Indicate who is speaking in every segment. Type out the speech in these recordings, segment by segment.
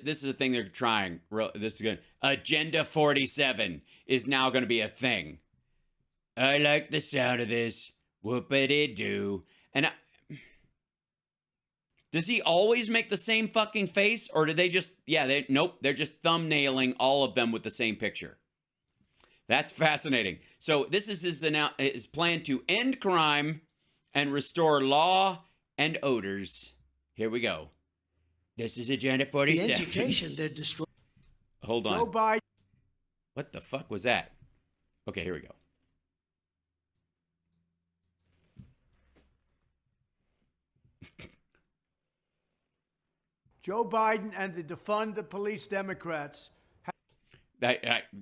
Speaker 1: This is a thing they're trying. This is good. Agenda 47 is now going to be a thing. I like the sound of this. Whoopity-doo. And does he always make the same fucking face? Or do they just, nope, they're just thumbnailing all of them with the same picture. That's fascinating. So this is his plan to end crime and restore law and odors. Here we go. This is Agenda 47.
Speaker 2: The education they're destroying.
Speaker 1: Hold on.
Speaker 2: Joe Biden.
Speaker 1: What the fuck was that? Okay, here we go.
Speaker 2: Joe Biden and the defund the police Democrats.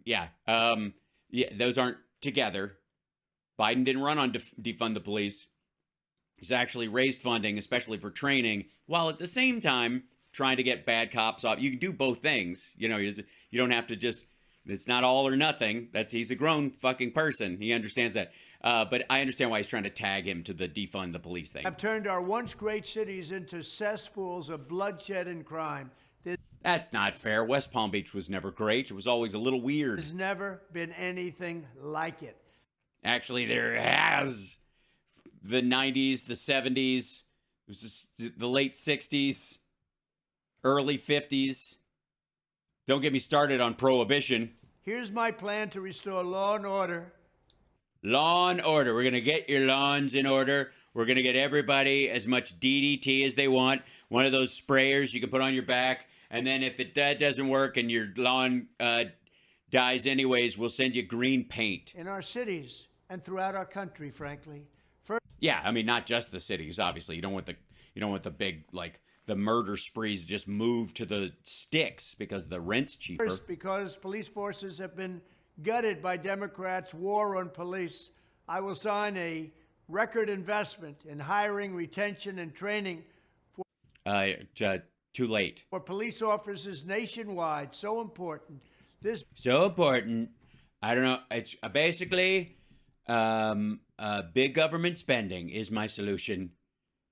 Speaker 1: Yeah, those aren't together. Biden didn't run on defund the police. He's actually raised funding, especially for training, while at the same time trying to get bad cops off. You can do both things. You know, you don't have to just, it's not all or nothing. He's a grown fucking person. He understands that. But I understand why he's trying to tag him to the defund the police thing.
Speaker 2: Have turned our once great cities into cesspools of bloodshed and crime.
Speaker 1: That's not fair. West Palm Beach was never great. It was always a little weird.
Speaker 2: There's never been anything like it.
Speaker 1: Actually, there has. The 90s, the 70s, it was just the late 60s, early 50s. Don't get me started on prohibition.
Speaker 2: Here's my plan to restore law and order.
Speaker 1: Law and order. We're going to get your lawns in order. We're going to get everybody as much DDT as they want. One of those sprayers you can put on your back. And then if that doesn't work and your lawn dies anyways, we'll send you green paint.
Speaker 2: In our cities and throughout our country, frankly.
Speaker 1: Yeah, I mean, not just the cities, obviously. You don't want the big, like, the murder sprees just move to the sticks because the rent's cheaper.
Speaker 2: First, because police forces have been gutted by Democrats' war on police, I will sign a record investment in hiring, retention, and training
Speaker 1: too late.
Speaker 2: For police officers nationwide. So important.
Speaker 1: So important. I don't know. It's basically big government spending is my solution.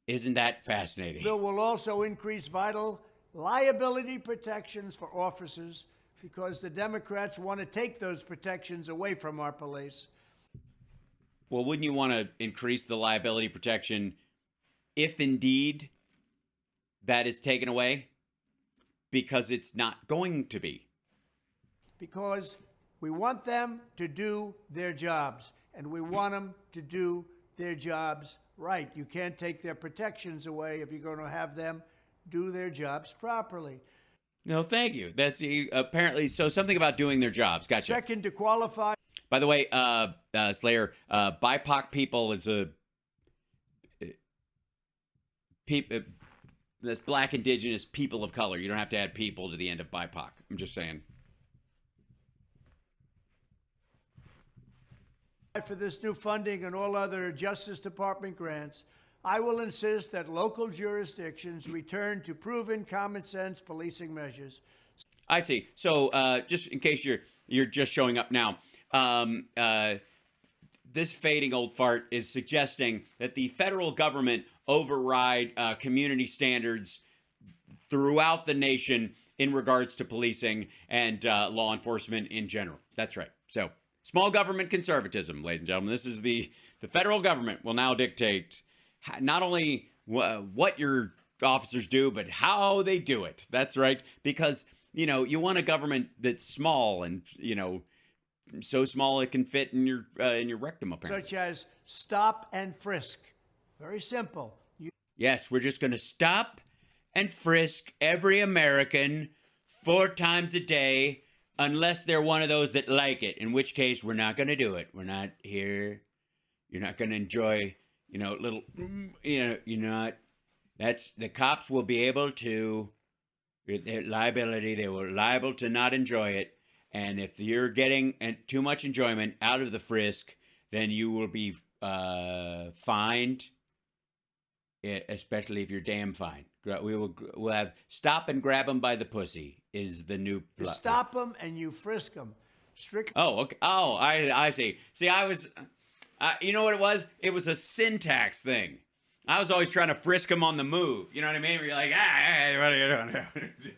Speaker 1: Isn't that fascinating?
Speaker 2: Bill will also increase vital liability protections for officers because the Democrats want to take those protections away from our police.
Speaker 1: Well, wouldn't you want to increase the liability protection if indeed that is taken away? Because it's not going to be.
Speaker 2: Because we want them to do their jobs, and we want them to do their jobs right. You can't take their protections away if you're going to have them do their jobs properly.
Speaker 1: No, thank you. That's apparently so. Something about doing their jobs. Gotcha.
Speaker 2: Second, to qualify.
Speaker 1: By the way, Slayer, BIPOC people is that's Black, Indigenous, people of color. You don't have to add people to the end of BIPOC. I'm just saying.
Speaker 2: For this new funding and all other Justice Department grants, I will insist that local jurisdictions return to proven common sense policing measures.
Speaker 1: I see. So just in case you're just showing up now, this fading old fart is suggesting that the federal government override community standards throughout the nation in regards to policing and law enforcement in general. That's right. So small government conservatism, ladies and gentlemen. This is the federal government will now dictate not only what your officers do, but how they do it. That's right. Because, you want a government that's small and, so small it can fit in your rectum, apparently.
Speaker 2: Such as stop and frisk. Very simple.
Speaker 1: Yes, we're just going to stop and frisk every American 4 times a day, unless they're one of those that like it, in which case we're not going to do it. We're not here. You're not going to enjoy, little, you're not. That's, the cops will be able to, their liability, they will liable to not enjoy it. And if you're getting too much enjoyment out of the frisk, then you will be fined, especially if you're damn fine. We'll have stop and grab them by the pussy is the new.
Speaker 2: You stop them and you frisk them. Strictly.
Speaker 1: Oh, okay. Oh, I see. See, I was, you know what it was? It was a syntax thing. I was always trying to frisk them on the move. You know what I mean? Where you're like, what are you doing?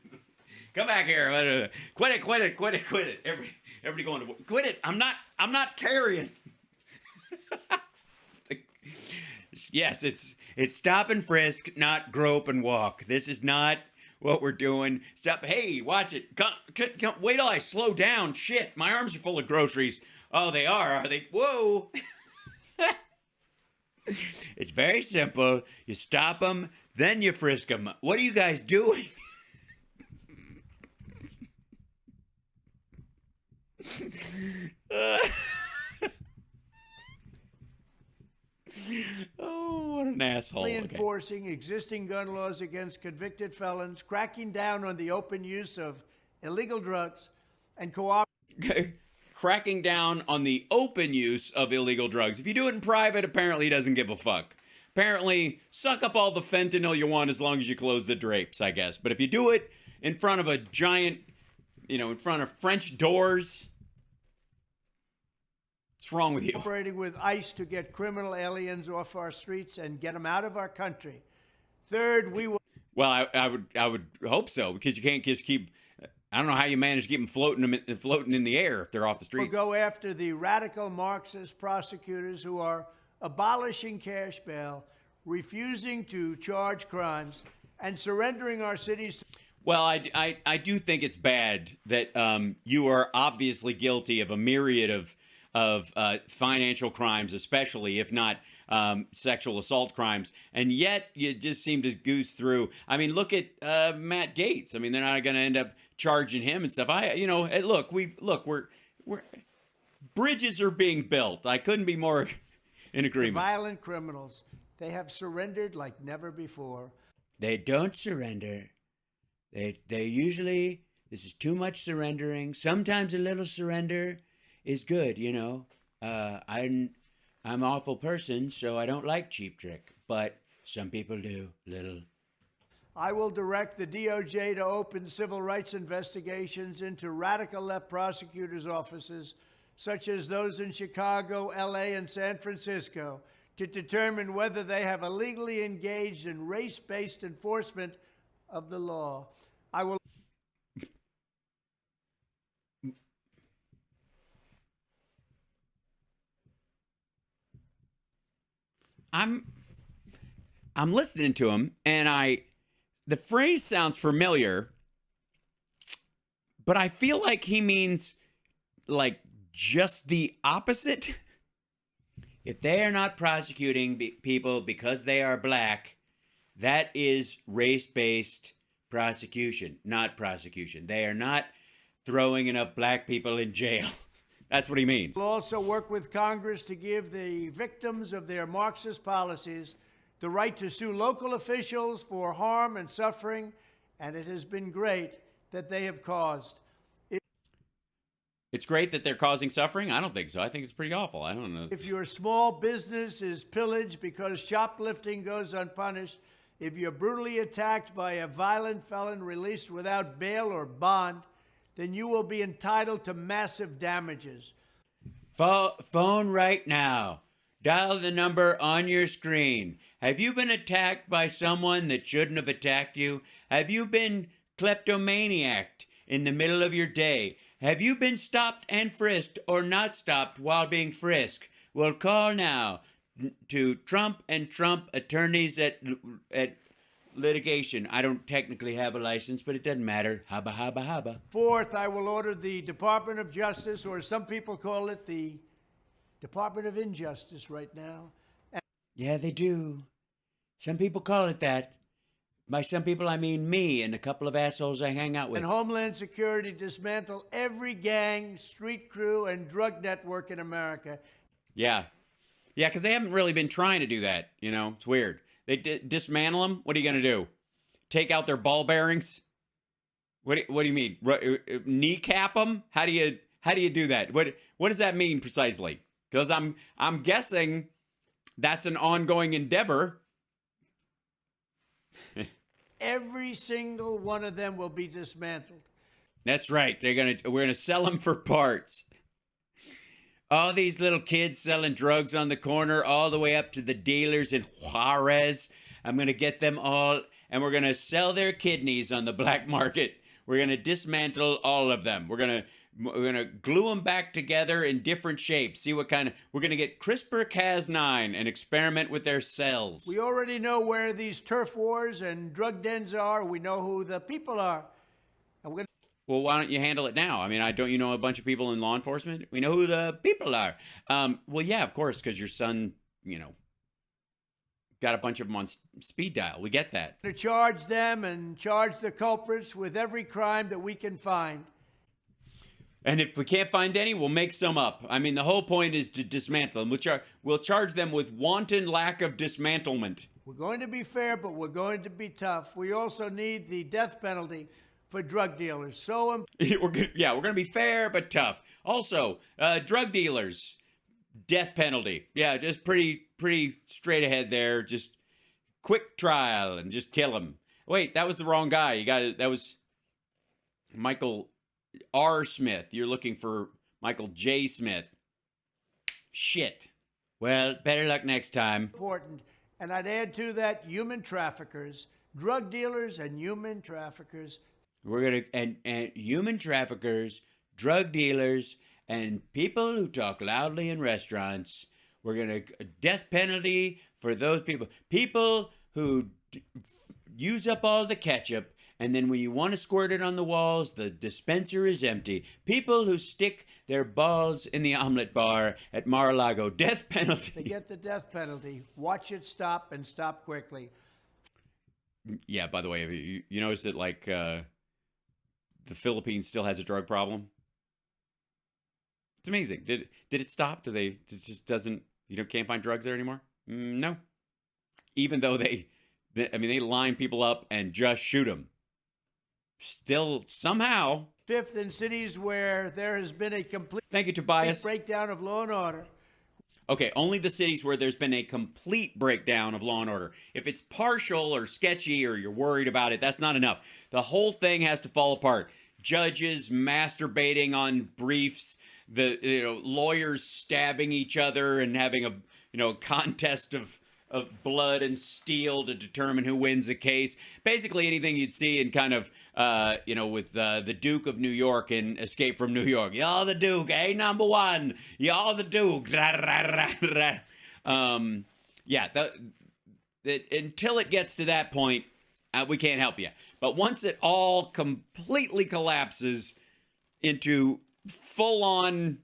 Speaker 1: Come back here. Quit it, quit it, quit it, quit it. Everybody going to quit it. I'm not carrying. Yes, it's stop and frisk, not grope and walk. This is not what we're doing. Stop. Hey, watch it. Come, wait till I slow down. Shit, my arms are full of groceries. Oh, they are they? Whoa. It's very simple. You stop them, then you frisk them. What are you guys doing? Oh, what an asshole.
Speaker 2: Enforcing existing gun laws against convicted felons, cracking down on the open use of illegal drugs, and
Speaker 1: cracking down on the open use of illegal drugs. If you do it in private, apparently he doesn't give a fuck. Apparently, suck up all the fentanyl you want as long as you close the drapes, I guess. But if you do it in front of a giant, in front of French doors, what's wrong with you?
Speaker 2: Operating with ICE to get criminal aliens off our streets and get them out of our country. Third, we will...
Speaker 1: Well, I would hope so, because you can't just keep... I don't know how you manage to keep them floating in the air if they're off the streets.
Speaker 2: We'll go after the radical Marxist prosecutors who are abolishing cash bail, refusing to charge crimes, and surrendering our cities.
Speaker 1: Well, I do think it's bad that you are obviously guilty of a myriad of financial crimes, especially if not sexual assault crimes, and yet you just seem to goose through. I mean, look at Matt Gaetz. I mean, they're not going to end up charging him and stuff. We're bridges are being built. I couldn't be more in agreement.
Speaker 2: The violent criminals, they have surrendered like never before.
Speaker 1: They don't surrender. They usually, this is too much surrendering. Sometimes a little surrender is good, I'm an awful person, so I don't like Cheap Trick, but some people do. Little.
Speaker 2: I will direct the DOJ to open civil rights investigations into radical left prosecutors' offices, such as those in Chicago, LA, and San Francisco, to determine whether they have illegally engaged in race-based enforcement of the law. I will...
Speaker 1: I'm listening to him, and the phrase sounds familiar, but I feel like he means like just the opposite. If they are not prosecuting people because they are black, that is race-based prosecution, not prosecution. They are not throwing enough black people in jail. That's what he means.
Speaker 2: We'll also work with Congress to give the victims of their Marxist policies the right to sue local officials for harm and suffering, and it has been great that they have caused.
Speaker 1: It's great that they're causing suffering? I don't think so. I think it's pretty awful. I don't know.
Speaker 2: If your small business is pillaged because shoplifting goes unpunished, if you're brutally attacked by a violent felon released without bail or bond, then you will be entitled to massive damages.
Speaker 1: Phone right now. Dial the number on your screen. Have you been attacked by someone that shouldn't have attacked you? Have you been kleptomaniacked in the middle of your day? Have you been stopped and frisked or not stopped while being frisked? Well, call now to Trump and Trump attorneys at litigation. I don't technically have a license, but it doesn't matter. Haba, haba, haba.
Speaker 2: Fourth, I will order the Department of Justice, or some people call it the Department of Injustice right now.
Speaker 1: Yeah, they do. Some people call it that. By some people, I mean me and a couple of assholes I hang out with.
Speaker 2: And Homeland Security dismantle every gang, street crew, and drug network in America.
Speaker 1: Yeah. Yeah, because they haven't really been trying to do that. It's weird. They dismantle them. What are you going to do? Take out their ball bearings? What do you mean? Kneecap them? How do you do that? What does that mean precisely? Because I'm guessing that's an ongoing endeavor.
Speaker 2: Every single one of them will be dismantled.
Speaker 1: That's right. We're gonna sell them for parts. All these little kids selling drugs on the corner, all the way up to the dealers in Juarez. I'm gonna get them all, and we're gonna sell their kidneys on the black market. We're going to dismantle all of them. We're going to glue them back together in different shapes. See what kind of, we're going to get CRISPR-Cas9 and experiment with their cells.
Speaker 2: We already know where these turf wars and drug dens are. We know who the people are. And we're going to
Speaker 1: Well, why don't you handle it now? I mean, don't you know a bunch of people in law enforcement? We know who the people are. Well, yeah, of course, because your son, got a bunch of them on speed dial. We get that.
Speaker 2: charge them and charge the culprits with every crime that we can find.
Speaker 1: And if we can't find any, we'll make some up. I mean, the whole point is to dismantle them. We'll charge them with wanton lack of dismantlement.
Speaker 2: We're going to be fair, but we're going to be tough. We also need the death penalty for drug dealers. So
Speaker 1: we're going to be fair but tough. Also, drug dealers, death penalty. Yeah, just pretty straight ahead there. Just quick trial and just kill him. Wait, that was the wrong guy. That was Michael R. Smith. You're looking for Michael J. Smith. Shit. Well, better luck next time.
Speaker 2: Important. And I'd add to that human traffickers, drug dealers and human traffickers.
Speaker 1: We're going to, and human traffickers, drug dealers, and people who talk loudly in restaurants. We're going to, death penalty for those people. People who use up all the ketchup, and then when you want to squirt it on the walls, the dispenser is empty. People who stick their balls in the omelet bar at Mar-a-Lago, death penalty.
Speaker 2: They get the death penalty. Watch it stop and stop quickly.
Speaker 1: Yeah, by the way, you notice that, like, the Philippines still has a drug problem? It's amazing. Did it stop? It just doesn't, can't find drugs there anymore? No. Even though they line people up and just shoot them. Still, somehow.
Speaker 2: Fifth, in cities where there has been a complete
Speaker 1: Thank you, Tobias.
Speaker 2: breakdown of law and order.
Speaker 1: Okay, only the cities where there's been a complete breakdown of law and order. If it's partial or sketchy or you're worried about it, that's not enough. The whole thing has to fall apart. Judges masturbating on briefs, the lawyers stabbing each other and having a contest of blood and steel to determine who wins the case. Basically anything you'd see in kind of with the Duke of New York in Escape from New York. You're the Duke, number one. You're the Duke. Until it gets to that point, we can't help you. But once it all completely collapses into full-on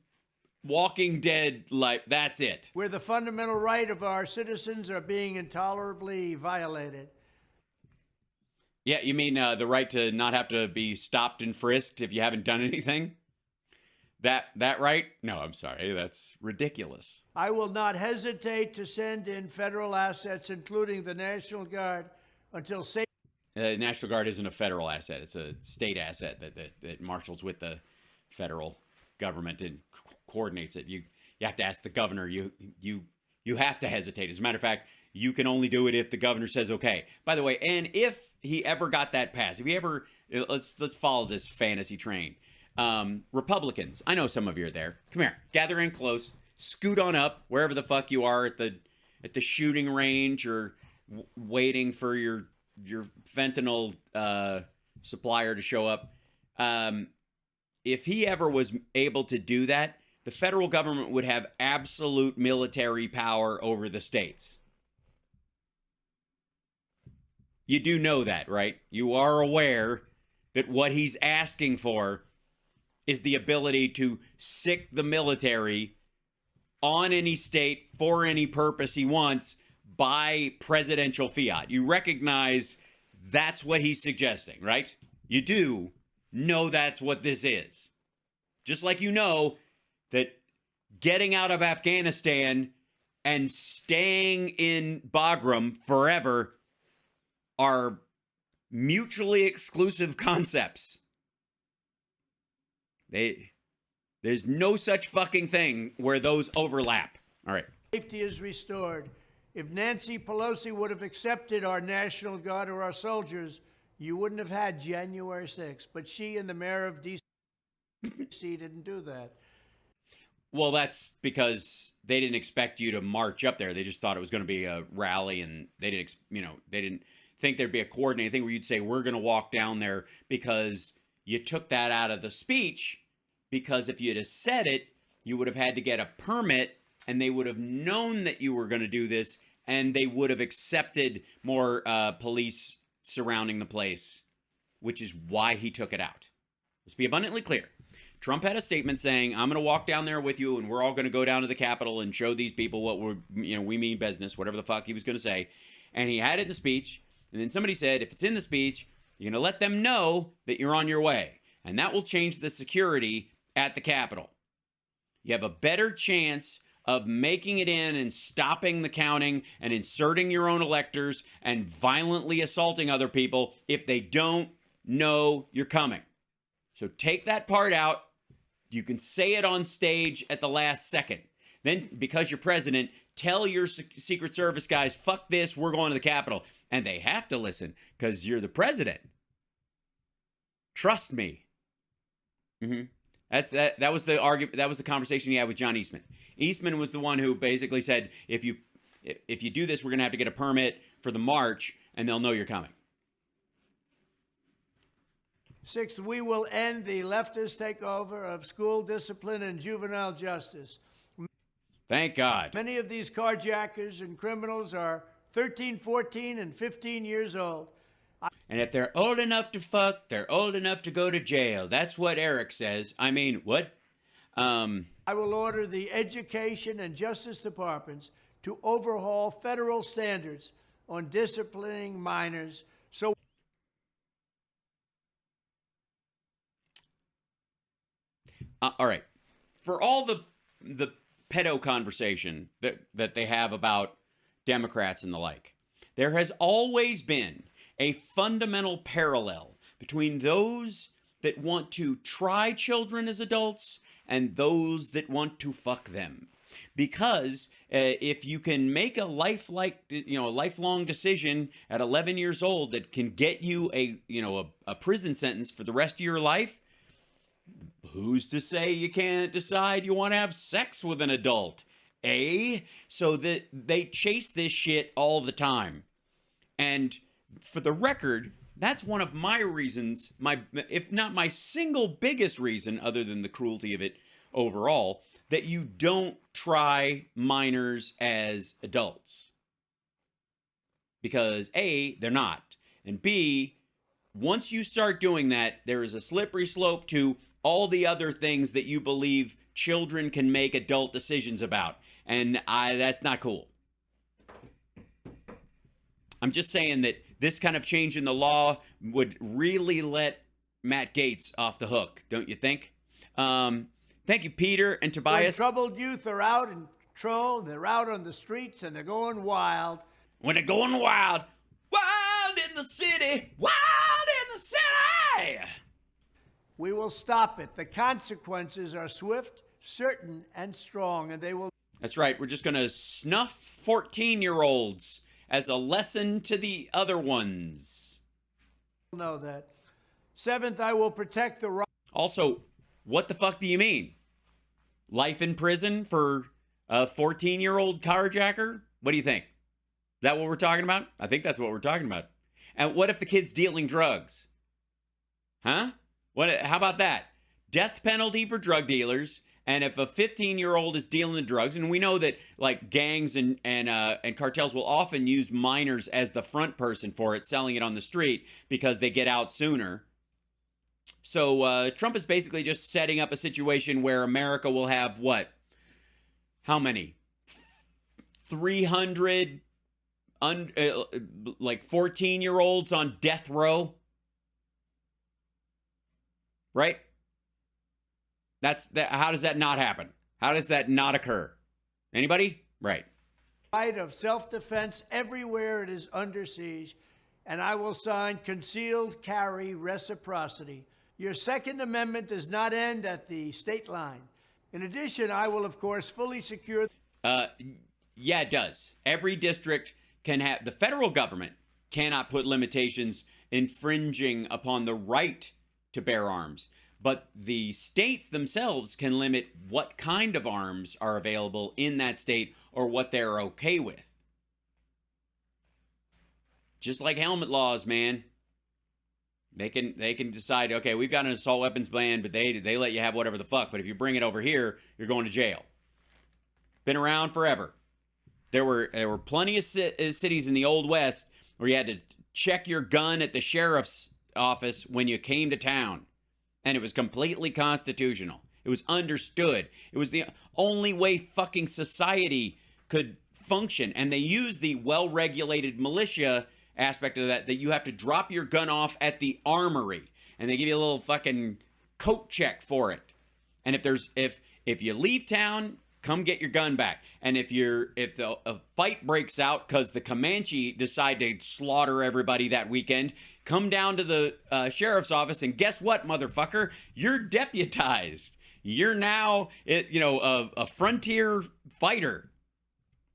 Speaker 1: Walking Dead, like, that's it.
Speaker 2: Where the fundamental right of our citizens are being intolerably violated.
Speaker 1: Yeah, you mean the right to not have to be stopped and frisked if you haven't done anything? That right? No, I'm sorry. That's ridiculous.
Speaker 2: I will not hesitate to send in federal assets, including the National Guard, until safe.
Speaker 1: National Guard isn't a federal asset. It's a state asset that marshals with the federal government and coordinates it. You have to ask the governor. You have to hesitate. As a matter of fact, you can only do it if the governor says okay. By the way, and if he ever got that passed, if he ever, let's follow this fantasy train. Republicans, I know some of you are there. Come here, gather in close, scoot on up wherever the fuck you are at the shooting range or waiting for your fentanyl supplier to show up. If he ever was able to do that, the federal government would have absolute military power over the states. You do know that, right? You are aware that what he's asking for is the ability to sic the military on any state for any purpose he wants by presidential fiat. You recognize that's what he's suggesting, right? You do know that's what this is. Just like you know that getting out of Afghanistan and staying in Bagram forever are mutually exclusive concepts. There's no such fucking thing where those overlap. All right.
Speaker 2: Safety is restored. If Nancy Pelosi would have accepted our National Guard or our soldiers, you wouldn't have had January 6th. But she and the mayor of D.C. didn't do that.
Speaker 1: Well, that's because they didn't expect you to march up there. They just thought it was going to be a rally, and they didn't think there'd be a coordinated thing where you'd say, we're going to walk down there because you took that out of the speech, because if you'd have said it, you would have had to get a permit, and they would have known that you were going to do this, and they would have accepted more police surrounding the place, which is why he took it out. Let's be abundantly clear. Trump had a statement saying, I'm going to walk down there with you, and we're all going to go down to the Capitol and show these people what we mean business, whatever the fuck he was going to say. And he had it in the speech, and then somebody said, if it's in the speech, you're going to let them know that you're on your way, and that will change the security at the Capitol. You have a better chance of making it in and stopping the counting and inserting your own electors and violently assaulting other people if they don't know you're coming. So take that part out. You can say it on stage at the last second. Then, because you're president, tell your Secret Service guys, fuck this, we're going to the Capitol. And they have to listen because you're the president. Trust me. That was the argument. That was the conversation he had with John Eastman. Eastman was the one who basically said, if you do this, we're going to have to get a permit for the march, and they'll know you're coming.
Speaker 2: Sixth, we will end the leftist takeover of school discipline and juvenile justice.
Speaker 1: Thank God.
Speaker 2: Many of these carjackers and criminals are 13, 14, and 15 years old.
Speaker 1: And if they're old enough to fuck, they're old enough to go to jail. That's what Eric says. I mean, what?
Speaker 2: I will order the Education and Justice Departments to overhaul federal standards on disciplining minors. So,
Speaker 1: all right. For all the pedo conversation that they have about Democrats and the like, there has always been a fundamental parallel between those that want to try children as adults and those that want to fuck them. Because if you can make a lifelong decision at 11 years old that can get you a prison sentence for the rest of your life, who's to say you can't decide you want to have sex with an adult? So that they chase this shit all the time. And for the record, that's one of my reasons, if not my single biggest reason, other than the cruelty of it overall, that you don't try minors as adults. Because A, they're not. And B, once you start doing that, there is a slippery slope to all the other things that you believe children can make adult decisions about. And that's not cool. I'm just saying that this kind of change in the law would really let Matt Gaetz off the hook, don't you think? Thank you, Peter and Tobias.
Speaker 2: When troubled youth are out in control, they're out on the streets and they're going wild.
Speaker 1: When they're going wild, wild in the city, wild in the city.
Speaker 2: We will stop it. The consequences are swift, certain, and strong, and they will.
Speaker 1: That's right. We're just going to snuff 14-year-olds as a lesson to the other ones.
Speaker 2: Know that. Seventh, I will protect the right.
Speaker 1: Also, what the fuck do you mean? Life in prison for a 14-year-old carjacker? What do you think? Is that what we're talking about? I think that's what we're talking about. And what if the kid's dealing drugs? Huh? How about that? Death penalty for drug dealers. And if a 15-year-old is dealing in drugs, and we know that like gangs and cartels will often use minors as the front person for it, selling it on the street because they get out sooner. So Trump is basically just setting up a situation where America will have what? How many? 300 like 14-year-olds on death row? Right? How does that not happen? How does that not occur? Anybody? Right.
Speaker 2: Right of self-defense everywhere it is under siege, and I will sign concealed carry reciprocity. Your Second Amendment does not end at the state line. In addition, I will, of course, fully secure.
Speaker 1: Yeah, it does. Every district can have. The federal government cannot put limitations infringing upon the right to bear arms. But the states themselves can limit what kind of arms are available in that state or what they're okay with. Just like helmet laws, man. They can decide, okay, we've got an assault weapons ban, but they let you have whatever the fuck. But if you bring it over here, you're going to jail. Been around forever. There were plenty of cities in the Old West where you had to check your gun at the sheriff's office when you came to town. And it was completely constitutional. It was understood. It was the only way fucking society could function. And they used the well-regulated militia aspect of that you have to drop your gun off at the armory. And they give you a little fucking coat check for it. And if you leave town, come get your gun back. And if a fight breaks out because the Comanche decide to slaughter everybody that weekend, come down to the sheriff's office and guess what, motherfucker? You're deputized. You're now, a frontier fighter.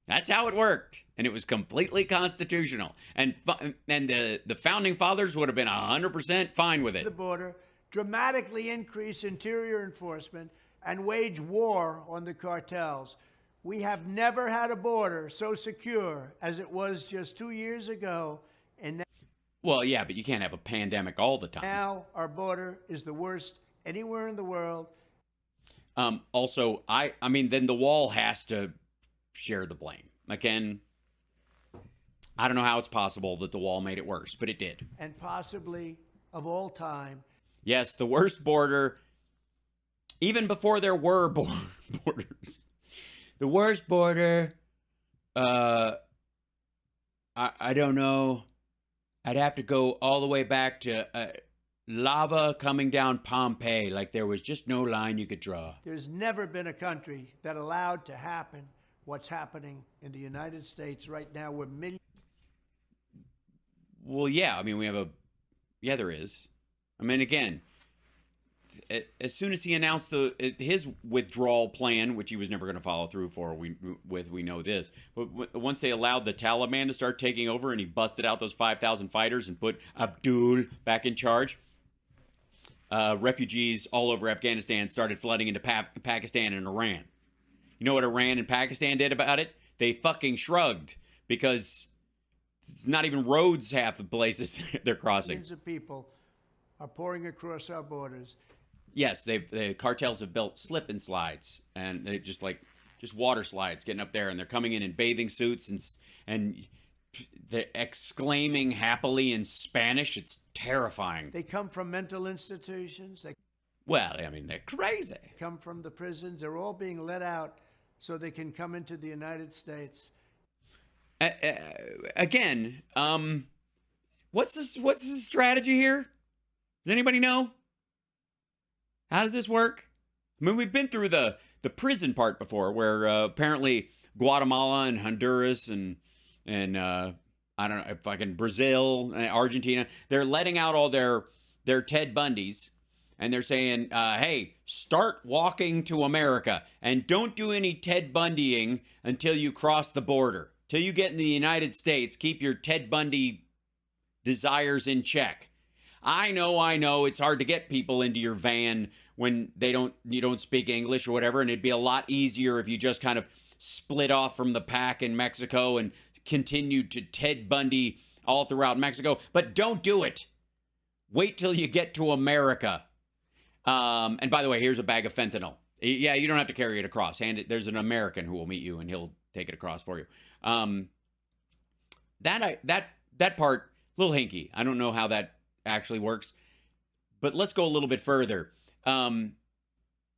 Speaker 1: That's how it worked. And it was completely constitutional. And the founding fathers would have been 100% fine with it.
Speaker 2: The border, dramatically increase interior enforcement, and wage war on the cartels. We have never had a border so secure as it was just 2 years ago. And
Speaker 1: well, yeah, but you can't have a pandemic all the time.
Speaker 2: Now our border is the worst anywhere in the world.
Speaker 1: Also, I mean, then the wall has to share the blame. Again, I don't know how it's possible that the wall made it worse, but it did.
Speaker 2: And possibly of all time.
Speaker 1: Yes, the worst border. Even before there were borders. The worst border, I don't know. I'd have to go all the way back to lava coming down Pompeii. Like there was just no line you could draw.
Speaker 2: There's never been a country that allowed to happen what's happening in the United States right now. We're millions.
Speaker 1: Well, yeah. I mean, there is. I mean, again, as soon as he announced his withdrawal plan, which he was never going to follow through for, we know this. But once they allowed the Taliban to start taking over, and he busted out those 5,000 fighters and put Abdul back in charge, refugees all over Afghanistan started flooding into Pakistan and Iran. You know what Iran and Pakistan did about it? They fucking shrugged, because it's not even roads half the places they're crossing.
Speaker 2: Millions of people are pouring across our borders.
Speaker 1: Yes, the cartels have built slip and slides, and they just water slides getting up there, and they're coming in bathing suits and they're exclaiming happily in Spanish. It's terrifying.
Speaker 2: They come from mental institutions.
Speaker 1: Well, I mean, they're crazy.
Speaker 2: They come from the prisons. They're all being let out so they can come into the United States.
Speaker 1: Again, what's the strategy here? Does anybody know? How does this work? I mean, we've been through the prison part before, where apparently Guatemala and Honduras and I don't know, fucking Brazil, Argentina, they're letting out all their Ted Bundys, and they're saying, hey, start walking to America, and don't do any Ted Bundying until you cross the border. Till you get in the United States, keep your Ted Bundy desires in check. I know, it's hard to get people into your van when you don't speak English or whatever, and it'd be a lot easier if you just kind of split off from the pack in Mexico and continued to Ted Bundy all throughout Mexico. But don't do it. Wait till you get to America. And by the way, here's a bag of fentanyl. Yeah, you don't have to carry it across. There's an American who will meet you, and he'll take it across for you. That part, a little hinky. I don't know how that actually works, but let's go a little bit further.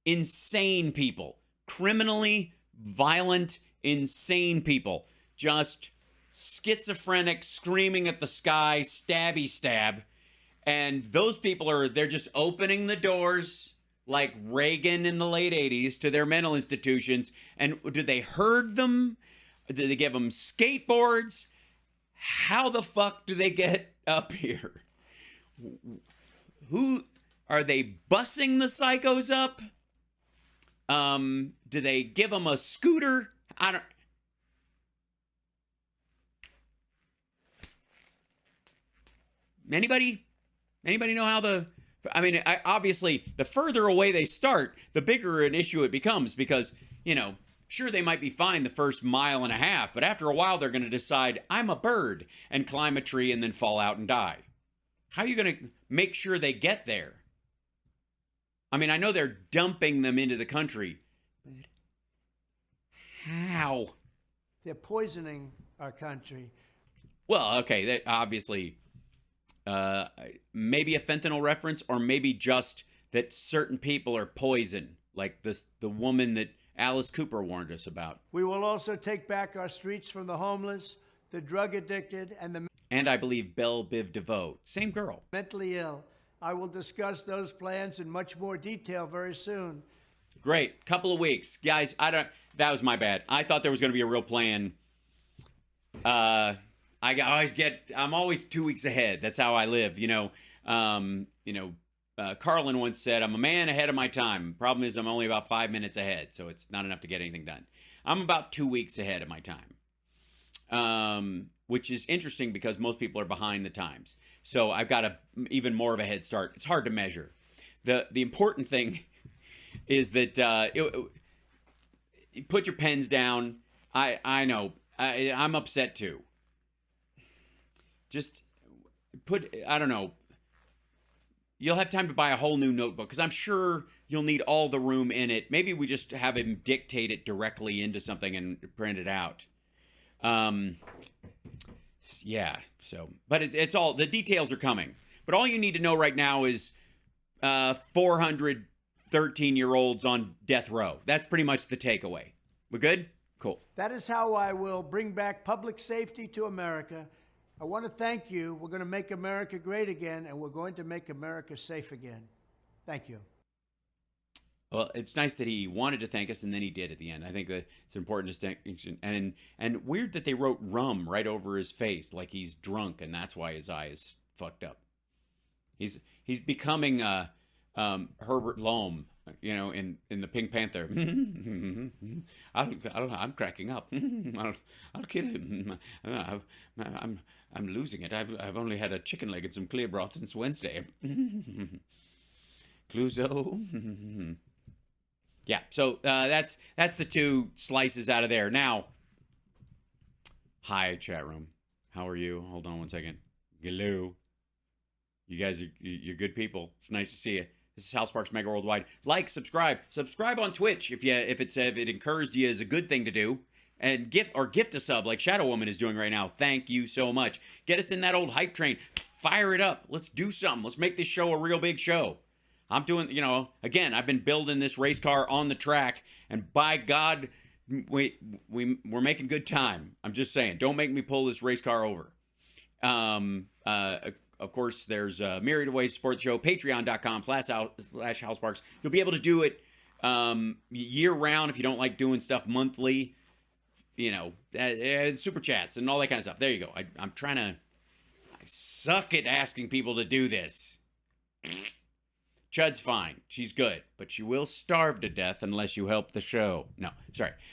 Speaker 1: Insane people, criminally violent, insane people, just schizophrenic, screaming at the sky, stabby stab, and those people they're just opening the doors like Reagan in the late 80s to their mental institutions. And do they herd them? Do they give them skateboards? How the fuck do they get up here? Who are they bussing the psychos up? Do they give them a scooter? I don't. Anybody know how obviously, the further away they start, the bigger an issue it becomes, because, sure, they might be fine the first mile and a half, but after a while, they're going to decide, I'm a bird, and climb a tree and then fall out and die. How are you going to make sure they get there. I mean, I know they're dumping them into the country, but how?
Speaker 2: They're poisoning our country.
Speaker 1: Well, okay, that obviously, maybe a fentanyl reference, or maybe just that certain people are poison, like the woman that Alice Cooper warned us about.
Speaker 2: We will also take back our streets from the homeless, the drug addicted,
Speaker 1: And I believe Belle Biv DeVoe, same girl.
Speaker 2: mentally ill. I will discuss those plans in much more detail very soon.
Speaker 1: Great, couple of weeks, guys. That was my bad. I thought there was going to be a real plan. I'm always 2 weeks ahead. That's how I live. Carlin once said, "I'm a man ahead of my time. Problem is, I'm only about 5 minutes ahead, so it's not enough to get anything done. I'm about 2 weeks ahead of my time." Which is interesting because most people are behind the times. So I've got even more of a head start. It's hard to measure. The important thing is that put your pens down. I know. I'm upset too. Just I don't know. You'll have time to buy a whole new notebook because I'm sure you'll need all the room in it. Maybe we just have him dictate it directly into something and print it out. Yeah, but it's all, the details are coming. But all you need to know right now is 400 13-year-olds on death row. That's pretty much the takeaway. We good? Cool.
Speaker 2: That is how I will bring back public safety to America. I want to thank you. We're going to make America great again, and we're going to make America safe again. Thank you.
Speaker 1: Well, it's nice that he wanted to thank us, and then he did at the end. I think that it's an important distinction. And weird that they wrote rum right over his face, like he's drunk, and that's why his eye is fucked up. He's becoming Herbert Lom, in the Pink Panther. I'm cracking up. I'll kill him. I'm losing it. I've only had a chicken leg and some clear broth since Wednesday. Clouseau. Yeah, so that's the two slices out of there. Now, hi, chat room. How are you? Hold on one second. Hello. You guys, you're good people. It's nice to see you. This is Hal Sparks Mega Worldwide. Like, subscribe on Twitch if it encouraged you as a good thing to do, and gift a sub like Shadow Woman is doing right now. Thank you so much. Get us in that old hype train. Fire it up. Let's do something. Let's make this show a real big show. I'm doing, again, I've been building this race car on the track, and by God, we're making good time. I'm just saying, don't make me pull this race car over. Of course, there's a myriad of ways to support the show. Patreon.com/HalSparks. You'll be able to do it year round if you don't like doing stuff monthly. Super chats and all that kind of stuff. There you go. I suck at asking people to do this. Chud's fine. She's good. But she will starve to death unless you help the show. No, sorry.